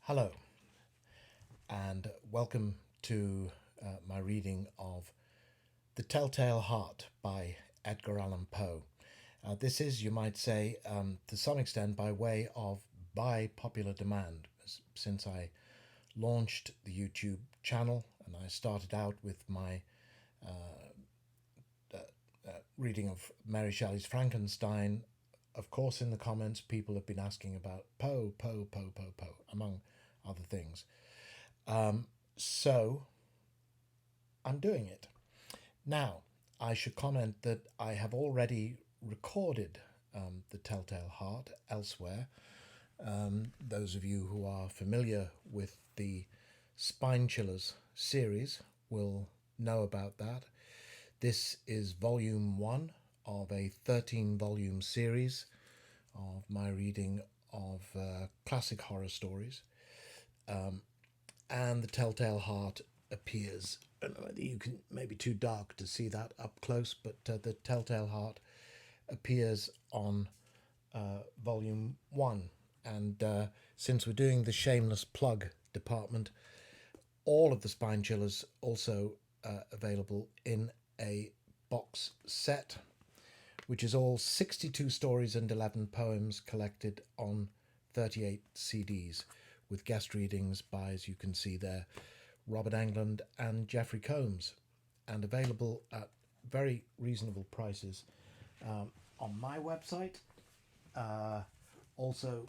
Hello, and welcome to my reading of The Telltale Heart by Edgar Allan Poe. This is, you might say, to some extent by popular demand, since I launched the YouTube channel and I started out with my reading of Mary Shelley's Frankenstein. Of course, in the comments, people have been asking about Poe, Poe, Poe, Poe, Poe, among other things. So I'm doing it. Now, I should comment that I have already recorded The Telltale Heart elsewhere. Those of you who are familiar with the Spine Chillers series will know about that. This is volume 1 of a 13-volume series of my reading of classic horror stories. And the Telltale Heart appears. I don't know whether you can, maybe too dark to see that up close, but the Telltale Heart appears on volume 1. And since we're doing the shameless plug department, all of the Spine Chillers also available in a box set, which is all 62 stories and 11 poems collected on 38 CDs, with guest readings by, as you can see there, Robert Englund and Jeffrey Combs, and available at very reasonable prices on my website. Also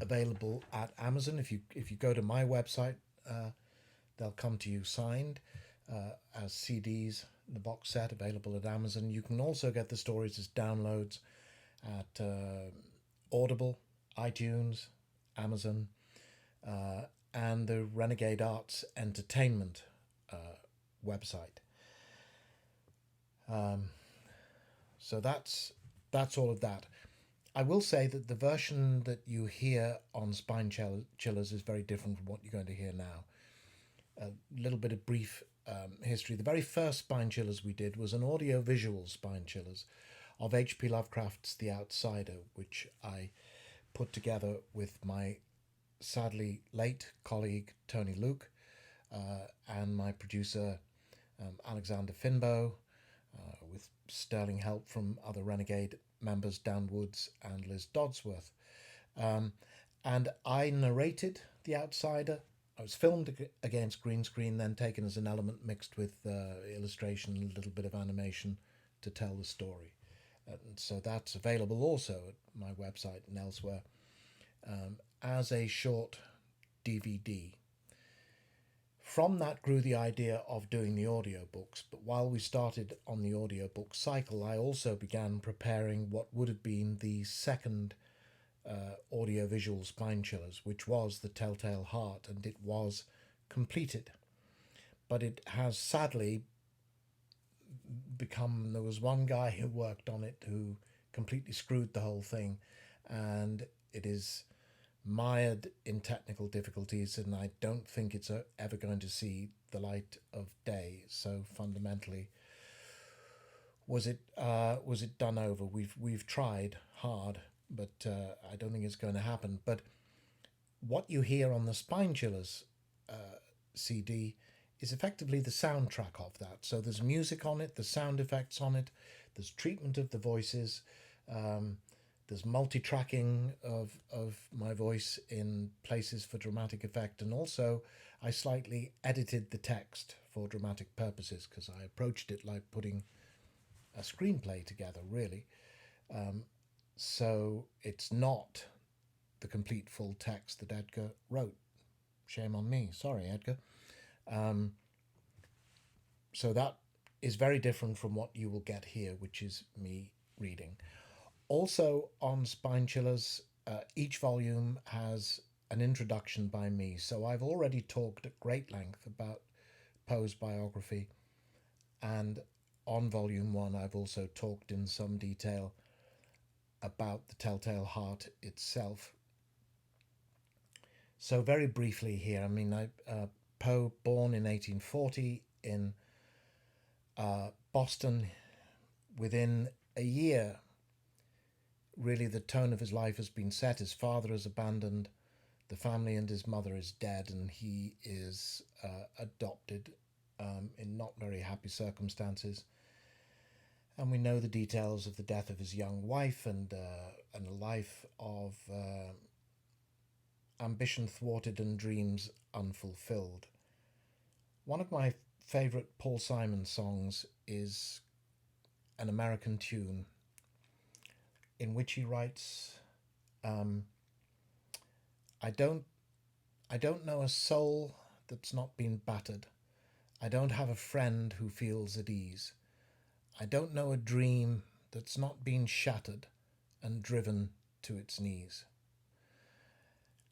available at Amazon. If you go to my website, they'll come to you signed as CDs. The box set available at Amazon. You can also get the stories as downloads at Audible, iTunes, Amazon, and the Renegade Arts Entertainment website. So that's all of that. I will say that the version that you hear on Spine Chillers is very different from what you're going to hear now. A little bit of brief history. The very first Spine Chillers we did was an audio-visual Spine Chillers of H.P. Lovecraft's The Outsider, which I put together with my sadly late colleague Tony Luke and my producer Alexander Finbow, with sterling help from other Renegade members Dan Woods and Liz Dodsworth. And I narrated The Outsider. I was filmed against green screen, then taken as an element mixed with illustration and a little bit of animation to tell the story. And so that's available also at my website and elsewhere as a short DVD. From that grew the idea of doing the audiobooks, but while we started on the audiobook cycle, I also began preparing what would have been the second audiovisual Spine Chillers, which was The Telltale Heart, and it was completed. But it has sadly become, there was one guy who worked on it who completely screwed the whole thing, and it is mired in technical difficulties, and I don't think it's ever going to see the light of day. So fundamentally, was it done over? We've tried hard, but I don't think it's going to happen. But what you hear on the Spine Chillers CD is effectively the soundtrack of that. So there's music on it, there's sound effects on it, there's treatment of the voices. There's multi-tracking of my voice in places for dramatic effect, and also I slightly edited the text for dramatic purposes because I approached it like putting a screenplay together, really. So it's not the complete full text that Edgar wrote. Shame on me. Sorry, Edgar. So that is very different from what you will get here, which is me reading. Also on Spine Chillers, each volume has an introduction by me. So I've already talked at great length about Poe's biography, and on volume 1 I've also talked in some detail about the Telltale Heart itself. So very briefly here, I mean, Poe, born in 1840 in Boston. Within a year, really the tone of his life has been set. His father has abandoned The family and his mother is dead, and he is adopted in not very happy circumstances. And we know the details of the death of his young wife and a life of ambition thwarted and dreams unfulfilled. One of my favourite Paul Simon songs is an American tune in which he writes, um, I don't I don't know a soul that's not been battered. I don't have a friend who feels at ease. I don't know a dream that's not been shattered and driven to its knees.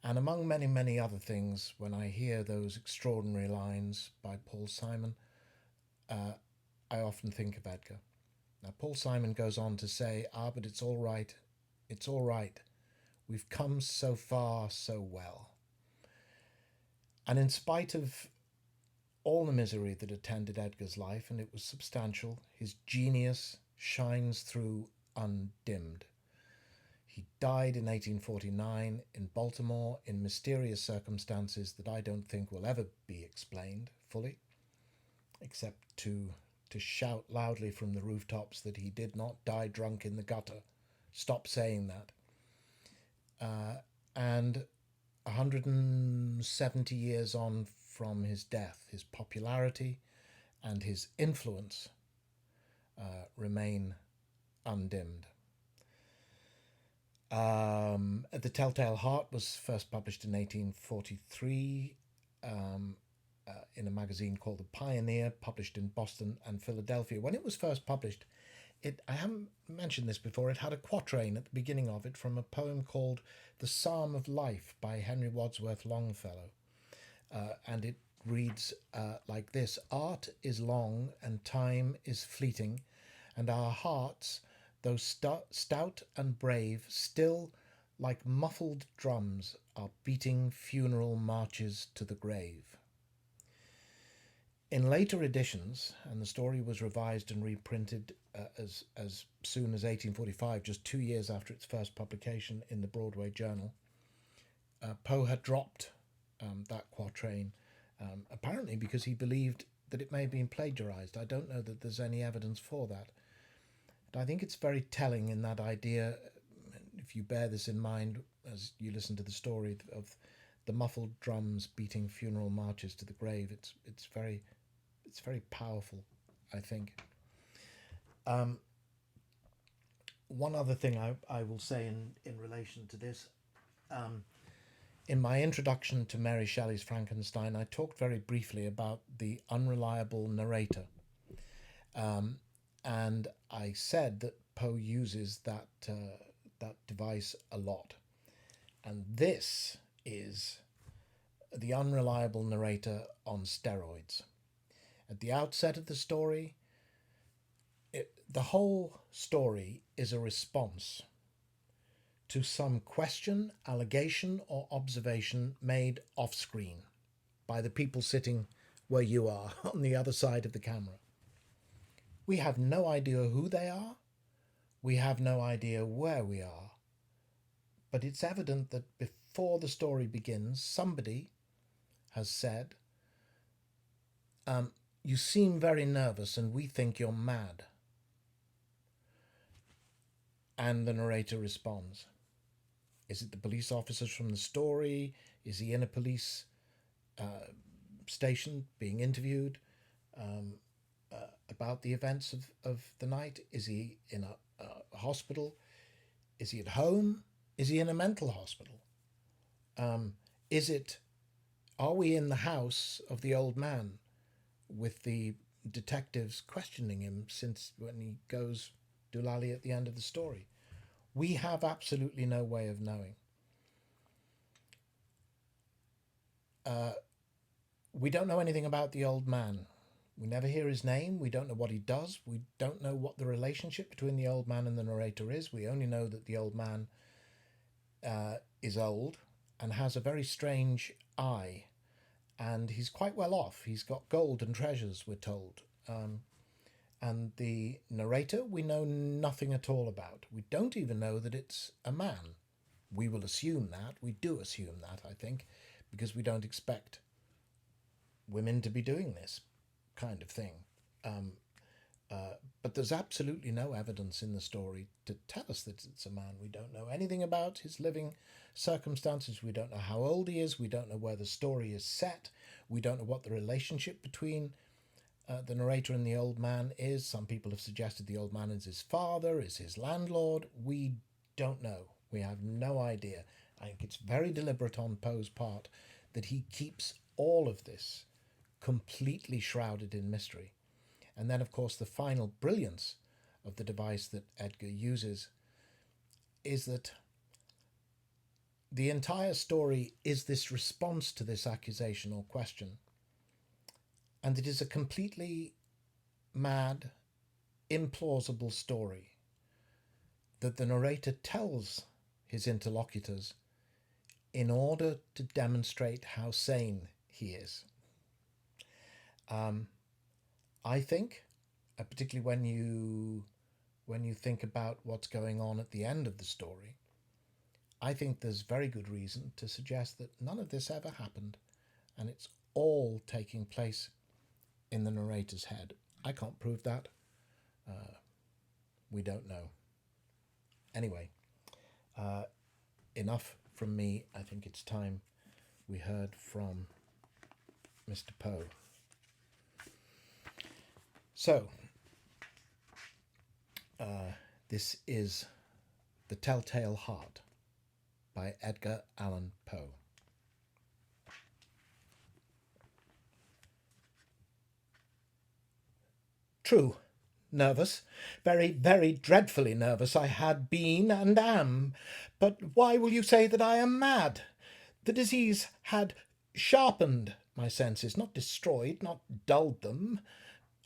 And among many, many other things, when I hear those extraordinary lines by Paul Simon, uh, I often think of Edgar. Now, Paul Simon goes on to say, but it's all right. It's all right. We've come so far so well. And in spite of all the misery that attended Edgar's life, and it was substantial, his genius shines through undimmed. He died in 1849 in Baltimore in mysterious circumstances that I don't think will ever be explained fully, except to shout loudly from the rooftops that he did not die drunk in the gutter. Stop saying that. And 170 years on from his death, his popularity and his influence remain undimmed. The Telltale Heart was first published in 1843 in a magazine called The Pioneer, published in Boston and Philadelphia. When it was first published, I haven't mentioned this before, it had a quatrain at the beginning of it from a poem called The Psalm of Life by Henry Wadsworth Longfellow. And it reads like this: Art is long and time is fleeting, and our hearts, though stout and brave, still, like muffled drums, are beating funeral marches to the grave. In later editions, and the story was revised and reprinted as soon as 1845, just 2 years after its first publication in the Broadway Journal, Poe had dropped that quatrain, apparently because he believed that it may have been plagiarized. I don't know that there's any evidence for that. But I think it's very telling in that idea, if you bear this in mind as you listen to the story of the muffled drums beating funeral marches to the grave. It's very powerful, I think. One other thing I will say in relation to this, in my introduction to Mary Shelley's Frankenstein, I talked very briefly about the unreliable narrator. And I said that Poe uses that device a lot. And this is the unreliable narrator on steroids. At the outset of the story, the whole story is a response to some question, allegation, or observation made off screen by the people sitting where you are on the other side of the camera. We have no idea who they are. We have no idea where we are. But it's evident that before the story begins, somebody has said, you seem very nervous and we think you're mad. And the narrator responds. Is it the police officers from the story? Is he in a police station being interviewed about the events of the night? Is he in a hospital? Is he at home? Is he in a mental hospital? Are we in the house of the old man with the detectives questioning him since when he goes doolally at the end of the story? We have absolutely no way of knowing. We don't know anything about the old man. We never hear his name. We don't know what he does. We don't know what the relationship between the old man and the narrator is. We only know that the old man is old and has a very strange eye. And he's quite well off. He's got gold and treasures, we're told. And the narrator, we know nothing at all about. We don't even know that it's a man. We will assume that. We do assume that, I think, because we don't expect women to be doing this kind of thing. Um, but there's absolutely no evidence in the story to tell us that it's a man. We don't know anything about his living circumstances. We don't know how old he is. We don't know where the story is set. We don't know what the relationship between the narrator and the old man is. Some people have suggested the old man is his father, is his landlord. We don't know. We have no idea. I think it's very deliberate on Poe's part that he keeps all of this completely shrouded in mystery. And then, of course, the final brilliance of the device that Edgar uses is that the entire story is this response to this accusation or question. And it is a completely mad, implausible story that the narrator tells his interlocutors in order to demonstrate how sane he is. I think, particularly when you think about what's going on at the end of the story, I think there's very good reason to suggest that none of this ever happened, and it's all taking place in the narrator's head. I can't prove that. We don't know. Anyway, enough from me. I think it's time we heard from Mr. Poe. So, this is The Telltale Heart by Edgar Allan Poe. True, nervous, very, very dreadfully nervous I had been and am. But why will you say that I am mad? The disease had sharpened my senses, not destroyed, not dulled them.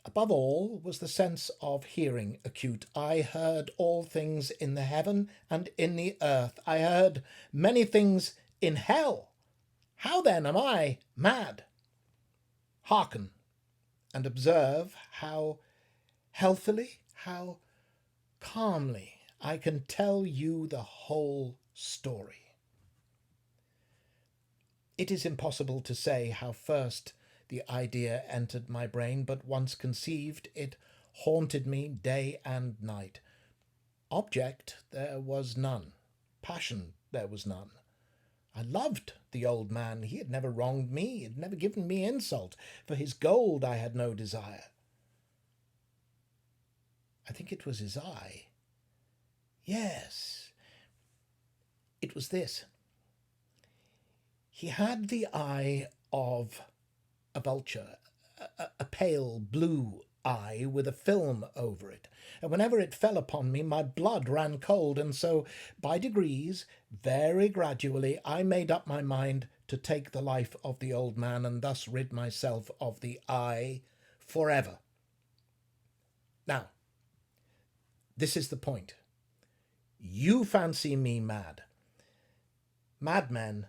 Above all was the sense of hearing acute. I heard all things in the heaven and in the earth. I heard many things in hell. How then am I mad? Hearken and observe how healthily, how calmly I can tell you the whole story. It is impossible to say how first the idea entered my brain, but once conceived, it haunted me day and night. Object there was none. Passion there was none. I loved the old man. He had never wronged me. He had never given me insult. For his gold I had no desire. I think it was his eye. Yes, it was this. He had the eye of a vulture, a pale blue eye with a film over it, and whenever it fell upon me my blood ran cold, and so by degrees, very gradually, I made up my mind to take the life of the old man and thus rid myself of the eye forever. Now, this is the point. You fancy me mad. Madmen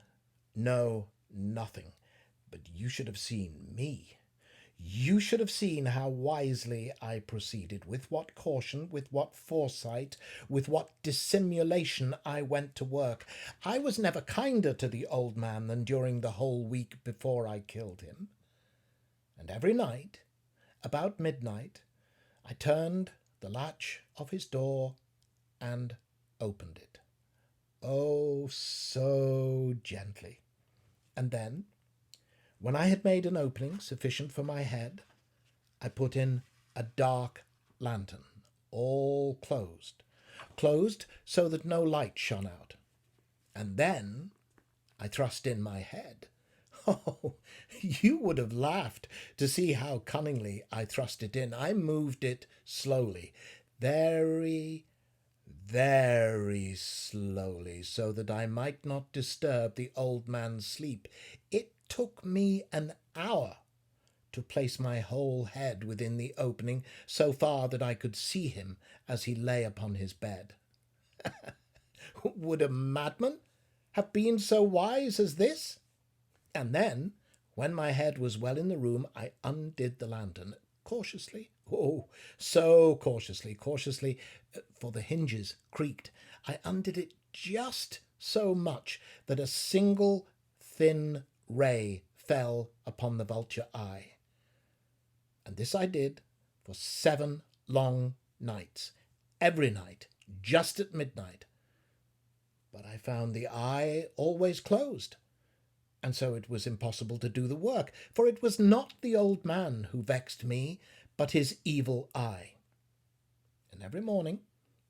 know nothing. But you should have seen me. You should have seen how wisely I proceeded, with what caution, with what foresight, with what dissimulation I went to work. I was never kinder to the old man than during the whole week before I killed him. And every night, about midnight, I turned the latch of his door and opened it. Oh, so gently. And then, when I had made an opening sufficient for my head, I put in a dark lantern, all closed so that no light shone out. And then I thrust in my head. Oh, you would have laughed to see how cunningly I thrust it in. I moved it slowly, very, very slowly, so that I might not disturb the old man's sleep. It took me an hour to place my whole head within the opening, so far that I could see him as he lay upon his bed. Would a madman have been so wise as this? And then, when my head was well in the room, I undid the lantern, cautiously, oh, so cautiously, for the hinges creaked. I undid it just so much that a single thin ray fell upon the vulture eye. And this I did for 7 long nights, every night, just at midnight. But I found the eye always closed, and so it was impossible to do the work, for it was not the old man who vexed me, but his evil eye. And every morning,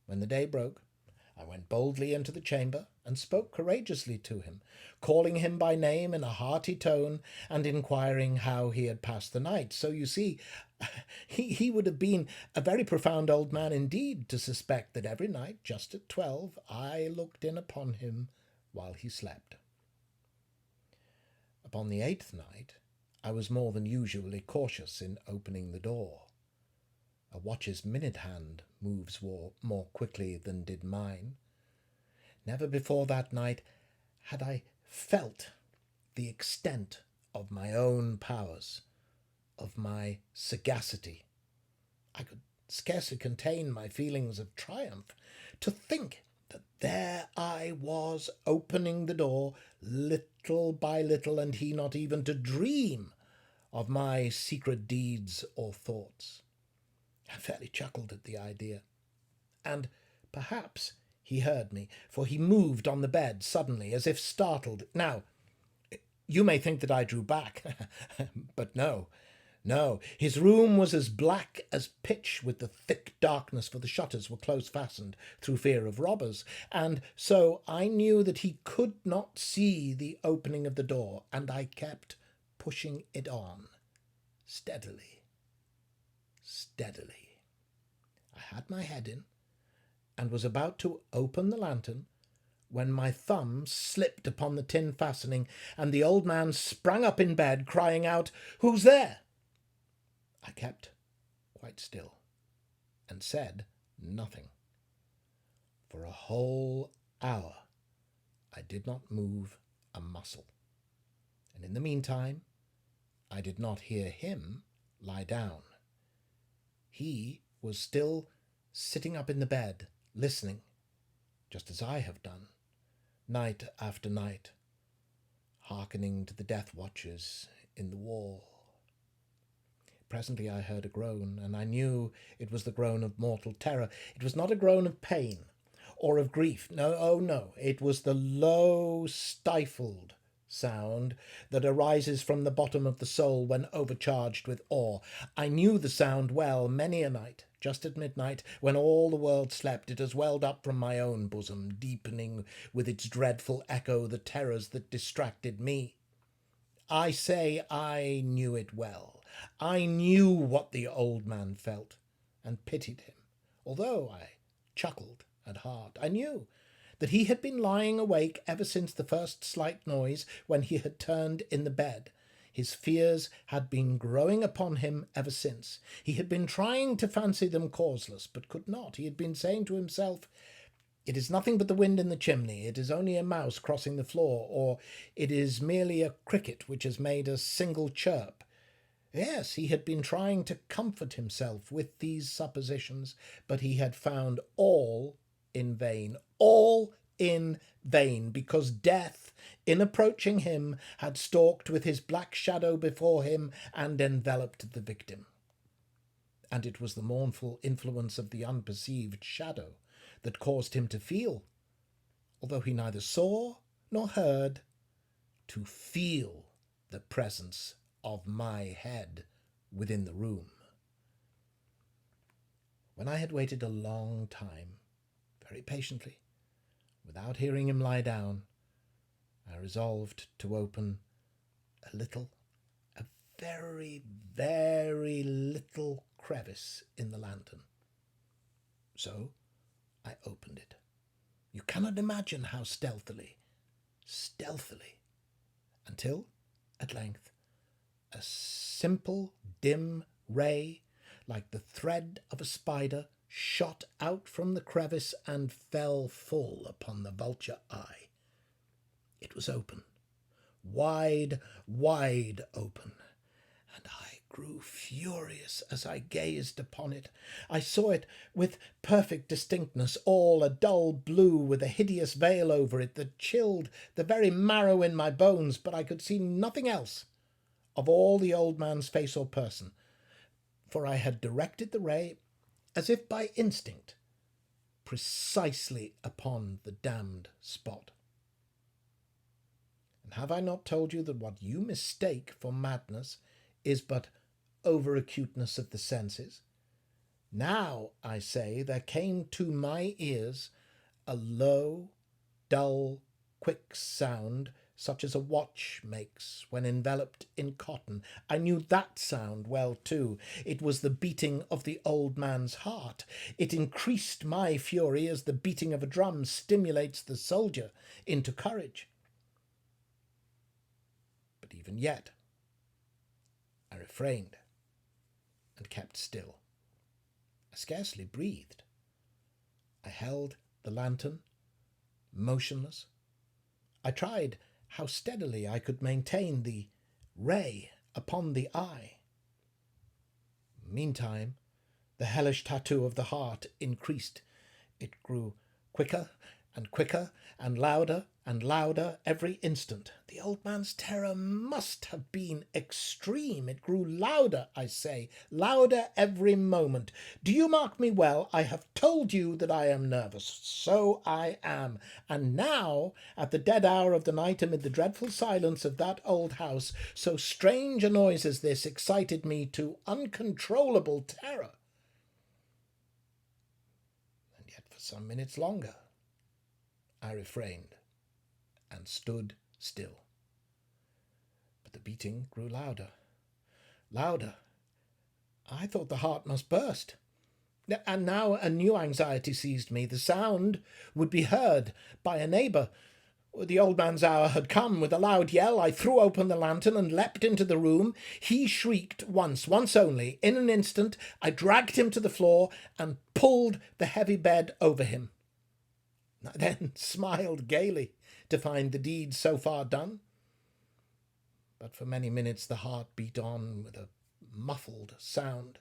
when the day broke, I went boldly into the chamber and spoke courageously to him, calling him by name in a hearty tone and inquiring how he had passed the night. So you see, he would have been a very profound old man indeed to suspect that every night, just at 12, I looked in upon him while he slept. Upon the 8th night, I was more than usually cautious in opening the door. A watch's minute hand moves more quickly than did mine. Never before that night had I felt the extent of my own powers, of my sagacity. I could scarcely contain my feelings of triumph. To think that there I was, opening the door little by little, and he not even to dream of my secret deeds or thoughts. I fairly chuckled at the idea, and perhaps he heard me, for he moved on the bed suddenly, as if startled. Now, you may think that I drew back, but no. His room was as black as pitch with the thick darkness, for the shutters were close fastened through fear of robbers, and so I knew that he could not see the opening of the door, and I kept pushing it on, steadily. I had my head in, and was about to open the lantern, when my thumb slipped upon the tin fastening, and the old man sprang up in bed, crying out, "Who's there?" I kept quite still, and said nothing. For a whole hour I did not move a muscle, and in the meantime I did not hear him lie down. He was still sitting up in the bed, listening, just as I have done, night after night, hearkening to the death watches in the wall. Presently I heard a groan, and I knew it was the groan of mortal terror. It was not a groan of pain or of grief. No, it was the low, stifled sound that arises from the bottom of the soul when overcharged with awe. I knew the sound well. Many a night, just at midnight, when all the world slept, it has welled up from my own bosom, deepening with its dreadful echo the terrors that distracted me. I say I knew it well. I knew what the old man felt, and pitied him, although I chuckled at heart. I knew that he had been lying awake ever since the first slight noise when he had turned in the bed. His fears had been growing upon him ever since. He had been trying to fancy them causeless, but could not. He had been saying to himself, "It is nothing but the wind in the chimney. It is only a mouse crossing the floor, or it is merely a cricket which has made a single chirp." Yes, he had been trying to comfort himself with these suppositions, but he had found all in vain, because death, in approaching him, had stalked with his black shadow before him and enveloped the victim. And it was the mournful influence of the unperceived shadow that caused him to feel, although he neither saw nor heard, to feel the presence of my head within the room. When I had waited a long time, very patiently, without hearing him lie down, I resolved to open a very, very little crevice in the lantern. So I opened it. You cannot imagine how stealthily, until, at length, a simple, dim ray, like the thread of a spider, shot out from the crevice and fell full upon the vulture eye. It was open, wide open, and I grew furious as I gazed upon it. I saw it with perfect distinctness, all a dull blue with a hideous veil over it that chilled the very marrow in my bones, but I could see nothing else of all the old man's face or person, for I had directed the ray, as if by instinct, precisely upon the damned spot. And have I not told you that what you mistake for madness is but over-acuteness of the senses? Now, I say, there came to my ears a low, dull, quick sound, such as a watch makes when enveloped in cotton. I knew that sound well, too. It was the beating of the old man's heart. It increased my fury as the beating of a drum stimulates the soldier into courage. But even yet, I refrained and kept still. I scarcely breathed. I held the lantern, motionless. I tried how steadily I could maintain the ray upon the eye. Meantime, the hellish tattoo of the heart increased. It grew quicker and quicker and louder every instant. The old man's terror must have been extreme. It grew louder, I say, louder every moment. Do you mark me well? I have told you that I am nervous. So I am. And now, at the dead hour of the night, amid the dreadful silence of that old house, so strange a noise as this excited me to uncontrollable terror. And yet for some minutes longer I refrained and stood still. But the beating grew louder, louder. I thought the heart must burst. And now a new anxiety seized me. The sound would be heard by a neighbour. The old man's hour had come. With a loud yell, I threw open the lantern and leapt into the room. He shrieked once only. In an instant, I dragged him to the floor and pulled the heavy bed over him. I then smiled gaily to find the deed so far done. But for many minutes the heart beat on with a muffled sound.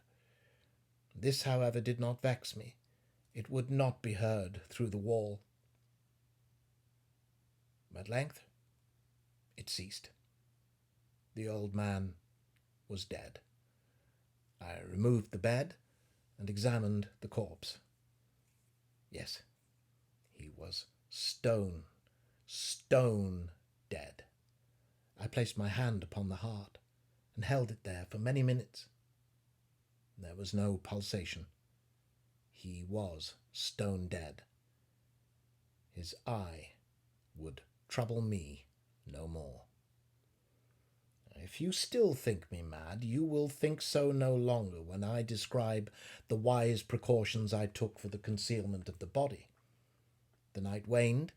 This, however, did not vex me. It would not be heard through the wall. At length it ceased. The old man was dead. I removed the bed and examined the corpse. Yes, he was stone dead. I placed my hand upon the heart and held it there for many minutes. There was no pulsation. He was stone dead. His eye would trouble me no more. If you still think me mad, you will think so no longer when I describe the wise precautions I took for the concealment of the body. The night waned,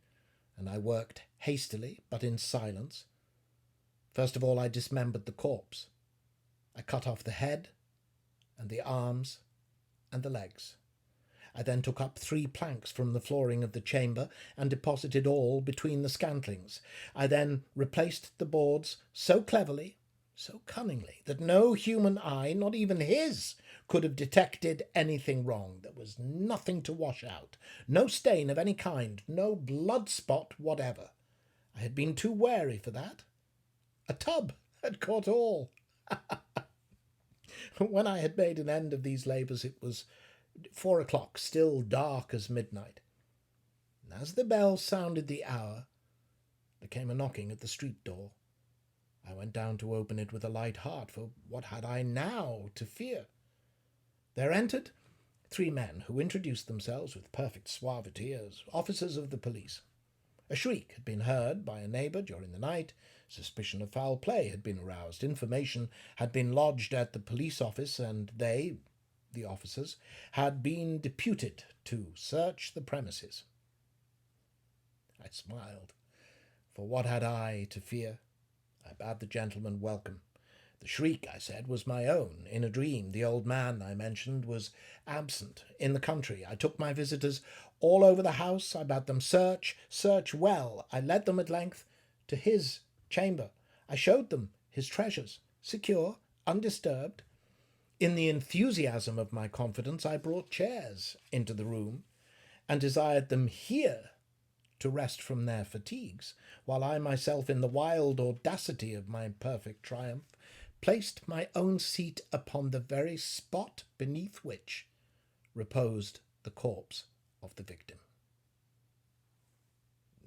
and I worked hastily, but in silence. First of all, I dismembered the corpse. I cut off the head, and the arms, and the legs. I then took up 3 planks from the flooring of the chamber and deposited all between the scantlings. I then replaced the boards so cleverly, so cunningly, that no human eye, not even his, could have detected anything wrong. There was nothing to wash out, no stain of any kind, no blood spot whatever. I had been too wary for that. A tub had caught all. When I had made an end of these labours, it was 4 o'clock, still dark as midnight. And as the bell sounded the hour, there came a knocking at the street door. I went down to open it with a light heart, for what had I now to fear? There entered 3 men who introduced themselves with perfect suavity as officers of the police. A shriek had been heard by a neighbour during the night. Suspicion of foul play had been aroused. Information had been lodged at the police office, and they, the officers, had been deputed to search the premises. I smiled, for what had I to fear? I bade the gentleman welcome. The shriek, I said, was my own. In a dream, the old man I mentioned was absent in the country. I took my visitors all over the house. I bade them search well. I led them at length to his chamber. I showed them his treasures, secure, undisturbed, In the enthusiasm of my confidence, I brought chairs into the room and desired them here to rest from their fatigues, while I myself, in the wild audacity of my perfect triumph, placed my own seat upon the very spot beneath which reposed the corpse of the victim.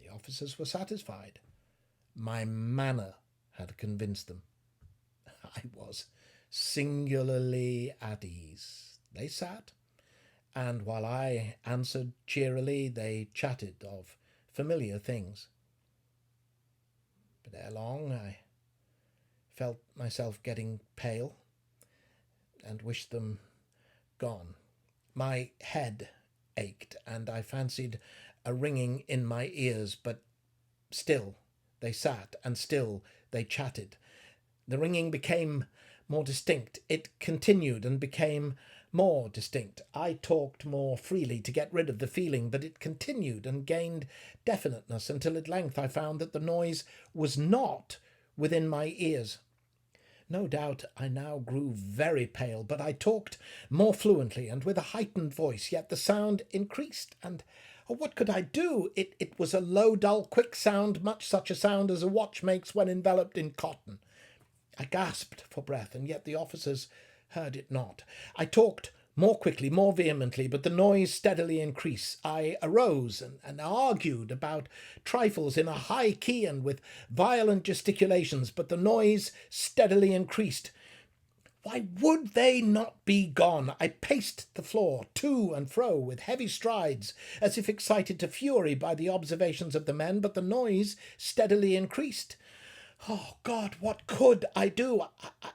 The officers were satisfied. My manner had convinced them. I was singularly at ease. They sat, and while I answered cheerily, they chatted of familiar things. But ere long I felt myself getting pale and wished them gone. My head ached, and I fancied a ringing in my ears, but still they sat, and still they chatted. The ringing became more distinct. It continued and became more distinct. I talked more freely to get rid of the feeling, but it continued and gained definiteness until at length I found that the noise was not within my ears. No doubt I now grew very pale, but I talked more fluently and with a heightened voice, yet the sound increased, and what could I do? It was a low, dull, quick sound, much such a sound as a watch makes when enveloped in cotton. I gasped for breath, and yet the officers heard it not. I talked more quickly, more vehemently, but the noise steadily increased. I arose and argued about trifles in a high key and with violent gesticulations, but the noise steadily increased. Why would they not be gone? I paced the floor to and fro with heavy strides, as if excited to fury by the observations of the men, but the noise steadily increased. Oh, God, what could I do?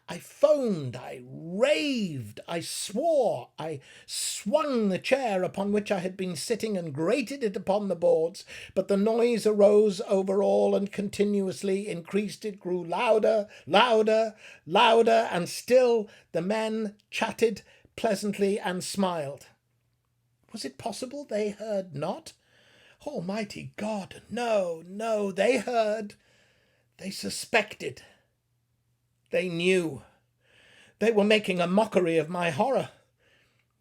I foamed, I raved, I swore, I swung the chair upon which I had been sitting and grated it upon the boards, but the noise arose over all and continuously increased. It grew louder, louder, louder, and still the men chatted pleasantly and smiled. Was it possible they heard not? Almighty God, no, no, they heard. They suspected. They knew. They were making a mockery of my horror.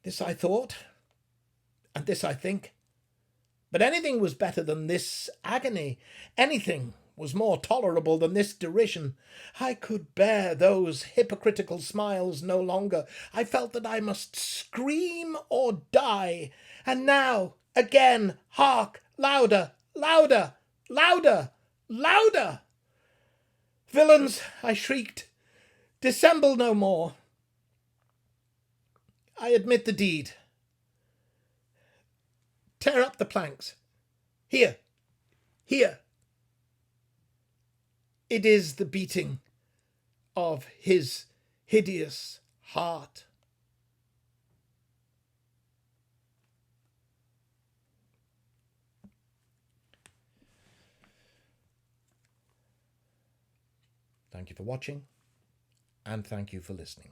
This I thought, and this I think. But anything was better than this agony. Anything was more tolerable than this derision. I could bear those hypocritical smiles no longer. I felt that I must scream or die. And now, again, hark, louder, louder, louder, louder! Villains, I shrieked, dissemble no more. I admit the deed. Tear up the planks. Here, here. It is the beating of his hideous heart. Thank you for watching, and thank you for listening.